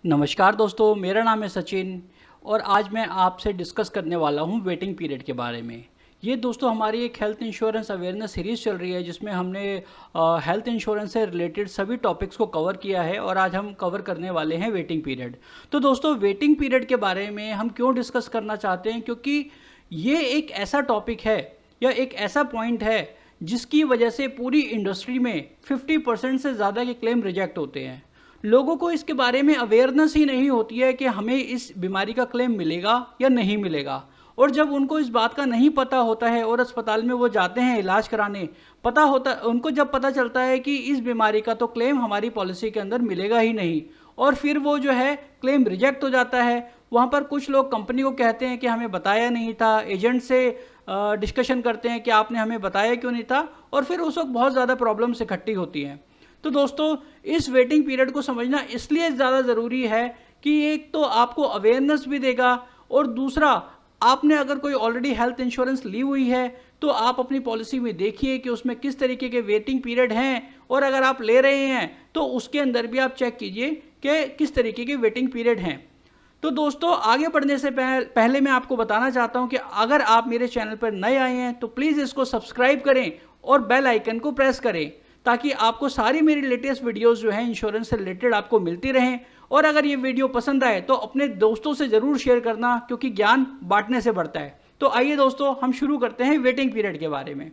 नमस्कार दोस्तों, मेरा नाम है सचिन और आज मैं आपसे डिस्कस करने वाला हूं वेटिंग पीरियड के बारे में। ये दोस्तों हमारी एक हेल्थ इंश्योरेंस अवेयरनेस सीरीज़ चल रही है जिसमें हमने हेल्थ इंश्योरेंस से रिलेटेड सभी टॉपिक्स को कवर किया है और आज हम कवर करने वाले हैं वेटिंग पीरियड। तो दोस्तों वेटिंग पीरियड के बारे में हम क्यों डिस्कस करना चाहते हैं, क्योंकि ये एक ऐसा टॉपिक है या एक ऐसा पॉइंट है जिसकी वजह से पूरी इंडस्ट्री में 50% से ज़्यादा के क्लेम रिजेक्ट होते हैं। लोगों को इसके बारे में अवेयरनेस ही नहीं होती है कि हमें इस बीमारी का क्लेम मिलेगा या नहीं मिलेगा। और जब उनको इस बात का नहीं पता होता है और अस्पताल में वो जाते हैं इलाज कराने, उनको जब पता चलता है कि इस बीमारी का तो क्लेम हमारी पॉलिसी के अंदर मिलेगा ही नहीं, और फिर वो जो है क्लेम रिजेक्ट हो जाता है। वहाँ पर कुछ लोग कंपनी को कहते हैं कि हमें बताया नहीं था, एजेंट से डिस्कशन करते हैं कि आपने हमें बताया क्यों नहीं था, और फिर उस वक्त बहुत ज़्यादा प्रॉब्लम्स इकट्ठी होती हैं। तो दोस्तों इस वेटिंग पीरियड को समझना इसलिए ज़्यादा ज़रूरी है कि एक तो आपको अवेयरनेस भी देगा, और दूसरा आपने अगर कोई ऑलरेडी हेल्थ इंश्योरेंस ली हुई है तो आप अपनी पॉलिसी में देखिए कि उसमें किस तरीके के वेटिंग पीरियड हैं, और अगर आप ले रहे हैं तो उसके अंदर भी आप चेक कीजिए कि किस तरीके के वेटिंग पीरियड हैं। तो दोस्तों आगे बढ़ने से पहले मैं आपको बताना चाहता हूं कि अगर आप मेरे चैनल पर नए आए हैं तो प्लीज़ इसको सब्सक्राइब करें और बेल आइकन को प्रेस करें, ताकि आपको सारी मेरी लेटेस्ट वीडियोस जो हैं इंश्योरेंस से रिलेटेड आपको मिलती रहें। और अगर ये वीडियो पसंद आए तो अपने दोस्तों से ज़रूर शेयर करना, क्योंकि ज्ञान बांटने से बढ़ता है। तो आइए दोस्तों हम शुरू करते हैं वेटिंग पीरियड के बारे में।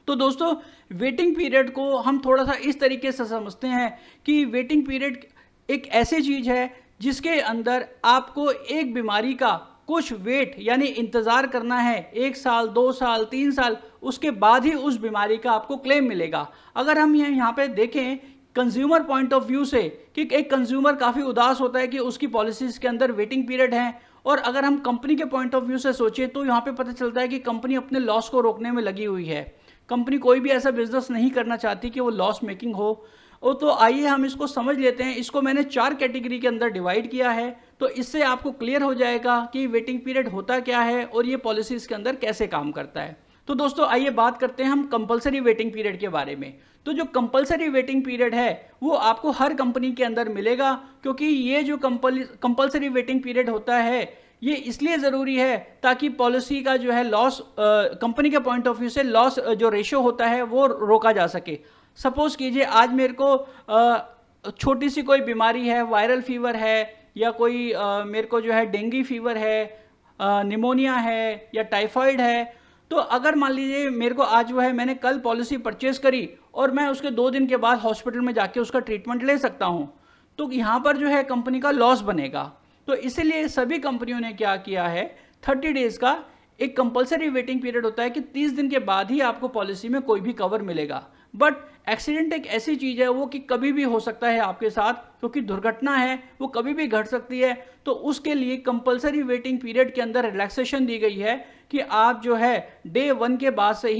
तो दोस्तों वेटिंग पीरियड को हम थोड़ा सा इस तरीके से समझते हैं कि वेटिंग पीरियड एक ऐसी चीज़ है जिसके अंदर आपको एक बीमारी का कुछ वेट यानी इंतज़ार करना है, 1 साल 2 साल 3 साल, उसके बाद ही उस बीमारी का आपको क्लेम मिलेगा। अगर हम यहाँ पे देखें कंज्यूमर पॉइंट ऑफ व्यू से कि एक कंज्यूमर काफ़ी उदास होता है कि उसकी पॉलिसीज़ के अंदर वेटिंग पीरियड है, और अगर हम कंपनी के पॉइंट ऑफ व्यू से सोचें तो यहाँ पे पता चलता है कि कंपनी अपने लॉस को रोकने में लगी हुई है। कंपनी कोई भी ऐसा बिजनेस नहीं करना चाहती कि वो लॉस मेकिंग हो। और तो आइए हम इसको समझ लेते हैं। इसको मैंने 4 कैटेगरी के अंदर डिवाइड किया है, तो इससे आपको क्लियर हो जाएगा कि वेटिंग पीरियड होता क्या है और ये पॉलिसीज़ के अंदर कैसे काम करता है। तो दोस्तों आइए बात करते हैं हम कंपलसरी वेटिंग पीरियड के बारे में। तो जो कंपलसरी वेटिंग पीरियड है वो आपको हर कंपनी के अंदर मिलेगा, क्योंकि ये जो कंपलसरी वेटिंग पीरियड होता है ये इसलिए ज़रूरी है ताकि पॉलिसी का जो है लॉस, कंपनी के पॉइंट ऑफ व्यू से लॉस जो रेशियो होता है वो रोका जा सके। सपोज़ कीजिए आज मेरे को छोटी सी कोई बीमारी है, वायरल फीवर है, या कोई मेरे को जो है डेंगू फीवर है, निमोनिया है या टाइफाइड है। तो अगर मान लीजिए मेरे को आज जो है मैंने कल पॉलिसी परचेज करी और मैं उसके 2 दिन के बाद हॉस्पिटल में जाके उसका ट्रीटमेंट ले सकता हूँ, तो यहाँ पर जो है कंपनी का लॉस बनेगा। तो इसीलिए सभी कंपनियों ने क्या किया है, 30 डेज़ का एक कंपलसरी वेटिंग पीरियड होता है कि 30 दिन के बाद ही आपको पॉलिसी में कोई भी कवर मिलेगा। बट एक्सीडेंट एक ऐसी चीज़ है वो कि कभी भी हो सकता है आपके साथ, क्योंकि दुर्घटना है वो कभी भी घट सकती है। तो उसके लिए कंपलसरी वेटिंग पीरियड के अंदर रिलैक्सेशन दी गई है कि आप जो है डे 1 के बाद से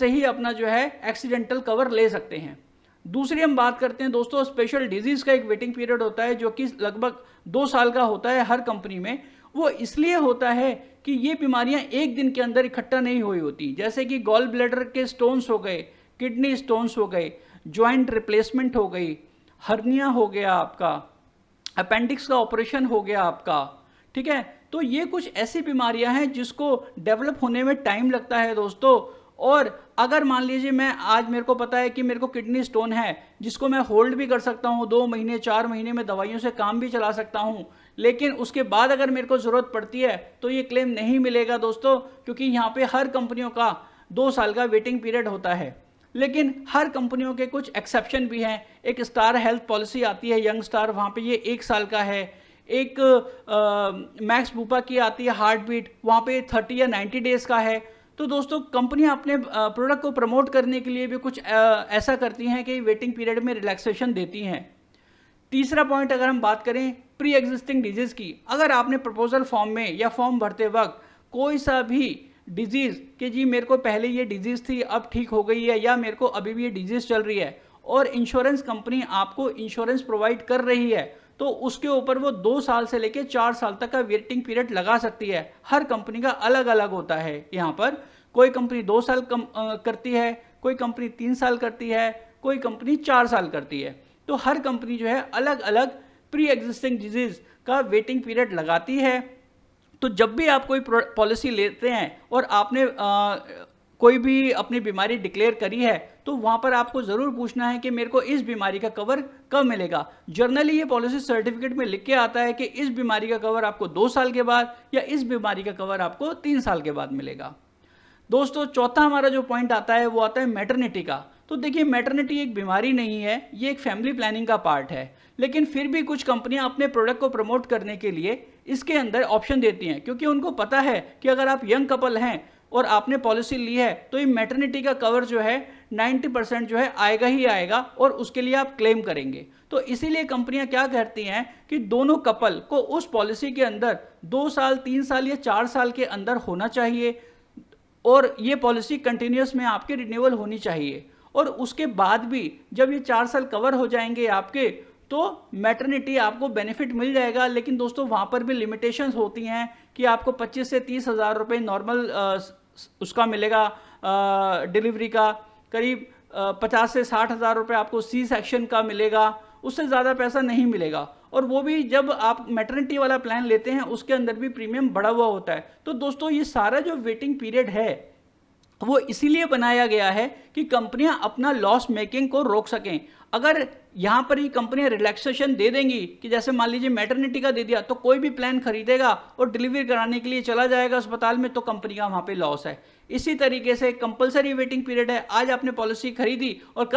ही अपना जो है एक्सीडेंटल कवर ले सकते हैं। दूसरी हम बात करते हैं दोस्तों स्पेशल डिजीज़ का एक वेटिंग पीरियड होता है जो कि लगभग 2 साल का होता है हर कंपनी में। वो इसलिए होता है कि ये बीमारियां एक दिन के अंदर इकट्ठा नहीं हुई होती, जैसे कि गॉल ब्लैडर के स्टोन्स हो गए, किडनी स्टोन्स हो गए, जॉइंट रिप्लेसमेंट हो गई, हर्निया हो गया आपका, अपेंडिक्स का ऑपरेशन हो गया आपका। ठीक है, तो ये कुछ ऐसी बीमारियां हैं जिसको डेवलप होने में टाइम लगता है दोस्तों। और अगर मान लीजिए मैं आज मेरे को पता है कि मेरे को किडनी स्टोन है, जिसको मैं होल्ड भी कर सकता हूँ 2 महीने 4 महीने में, दवाइयों से काम भी चला सकता हूँ, लेकिन उसके बाद अगर मेरे को ज़रूरत पड़ती है तो ये क्लेम नहीं मिलेगा दोस्तों, क्योंकि यहाँ पे हर कंपनियों का 2 साल का वेटिंग पीरियड होता है। लेकिन हर कंपनियों के कुछ एक्सेप्शन भी हैं। एक स्टार हेल्थ पॉलिसी आती है यंग स्टार, वहाँ पे ये 1 साल का है। एक मैक्स बूपा की आती है हार्ट बीट, वहाँ पे 30 या 90 डेज़ का है। तो दोस्तों कंपनियां अपने प्रोडक्ट को प्रमोट करने के लिए भी कुछ ऐसा करती हैं कि वेटिंग पीरियड में रिलैक्सेशन देती हैं। तीसरा पॉइंट अगर हम बात करें प्री एग्जिस्टिंग डिजीज़ की, अगर आपने प्रपोजल फॉर्म में या फॉर्म भरते वक्त कोई सा भी डिजीज़ कि जी मेरे को पहले ये डिजीज़ थी अब ठीक हो गई है, या मेरे को अभी भी ये डिजीज़ चल रही है, और इंश्योरेंस कंपनी आपको इंश्योरेंस प्रोवाइड कर रही है, तो उसके ऊपर वो 2 साल से लेकर 4 साल तक का वेटिंग पीरियड लगा सकती है। हर कंपनी का अलग अलग होता है। यहाँ पर कोई कंपनी 2 साल करती है, कोई कंपनी 3 साल करती है, कोई कंपनी 4 साल करती है। तो हर कंपनी जो है अलग अलग प्री एग्जिस्टिंग डिजीज़ का वेटिंग पीरियड लगाती है। तो जब भी आप कोई पॉलिसी लेते हैं और आपने कोई भी अपनी बीमारी डिक्लेयर करी है तो वहाँ पर आपको ज़रूर पूछना है कि मेरे को इस बीमारी का कवर कब मिलेगा। जनरली ये पॉलिसी सर्टिफिकेट में लिख के आता है कि इस बीमारी का कवर आपको 2 साल के बाद या इस बीमारी का कवर आपको 3 साल के बाद मिलेगा। दोस्तों चौथा हमारा जो पॉइंट आता है वो आता है मैटरनिटी का। तो देखिए मैटरनिटी एक बीमारी नहीं है, ये एक फैमिली प्लानिंग का पार्ट है, लेकिन फिर भी कुछ कंपनियां अपने प्रोडक्ट को प्रमोट करने के लिए इसके अंदर ऑप्शन देती हैं, क्योंकि उनको पता है कि अगर आप यंग कपल हैं और आपने पॉलिसी ली है तो ये मैटरनिटी का कवर जो है 90% जो है आएगा ही आएगा और उसके लिए आप क्लेम करेंगे। तो इसीलिए कंपनियां क्या कहती हैं कि दोनों कपल को उस पॉलिसी के अंदर 2 साल 3 साल या 4 साल के अंदर होना चाहिए और ये पॉलिसी कंटिन्यूस में आपके रिन्यूअल होनी चाहिए। और उसके बाद भी जब ये 4 साल कवर हो जाएंगे आपके तो मैटरनिटी आपको बेनिफिट मिल जाएगा, लेकिन दोस्तों वहाँ पर भी लिमिटेशंस होती हैं कि आपको 25 से 30 हज़ार रुपये नॉर्मल उसका मिलेगा डिलीवरी का, करीब 50 से 60 हज़ार रुपये आपको सी सेक्शन का मिलेगा, उससे ज़्यादा पैसा नहीं मिलेगा। और वो भी जब आप मैटरनिटी वाला प्लान लेते हैं उसके अंदर भी प्रीमियम बढ़ा हुआ होता है। तो दोस्तों ये सारा जो वेटिंग पीरियड है वो इसीलिए बनाया गया है कि कंपनियां अपना लॉस मेकिंग को रोक सकें। अगर यहाँ पर ही कंपनियां रिलैक्सेशन दे देंगी कि जैसे मान लीजिए मैटरनिटी का दे दिया तो कोई भी प्लान खरीदेगा और डिलीवरी कराने के लिए चला जाएगा अस्पताल में, तो कंपनी का वहाँ पे लॉस है। इसी तरीके से कंपलसरी वेटिंग पीरियड है, आज आपने पॉलिसी खरीदी और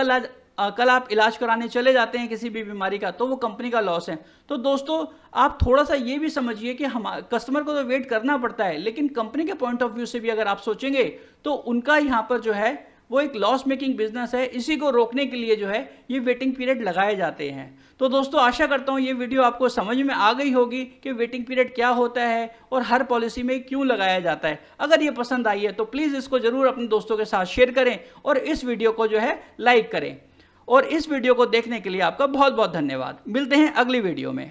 कल आप इलाज कराने चले जाते हैं किसी भी बीमारी का, तो वो कंपनी का लॉस है। तो दोस्तों आप थोड़ा सा ये भी समझिए कि हम कस्टमर को तो वेट करना पड़ता है, लेकिन कंपनी के पॉइंट ऑफ व्यू से भी अगर आप सोचेंगे तो उनका यहाँ पर जो है वो एक लॉस मेकिंग बिजनेस है, इसी को रोकने के लिए जो है ये वेटिंग पीरियड लगाए जाते हैं। तो दोस्तों आशा करता हूँ ये वीडियो आपको समझ में आ गई होगी कि वेटिंग पीरियड क्या होता है और हर पॉलिसी में क्यों लगाया जाता है। अगर ये पसंद आई है तो प्लीज़ इसको ज़रूर अपने दोस्तों के साथ शेयर करें और इस वीडियो को जो है लाइक करें। और इस वीडियो को देखने के लिए आपका बहुत बहुत धन्यवाद। मिलते हैं अगली वीडियो में।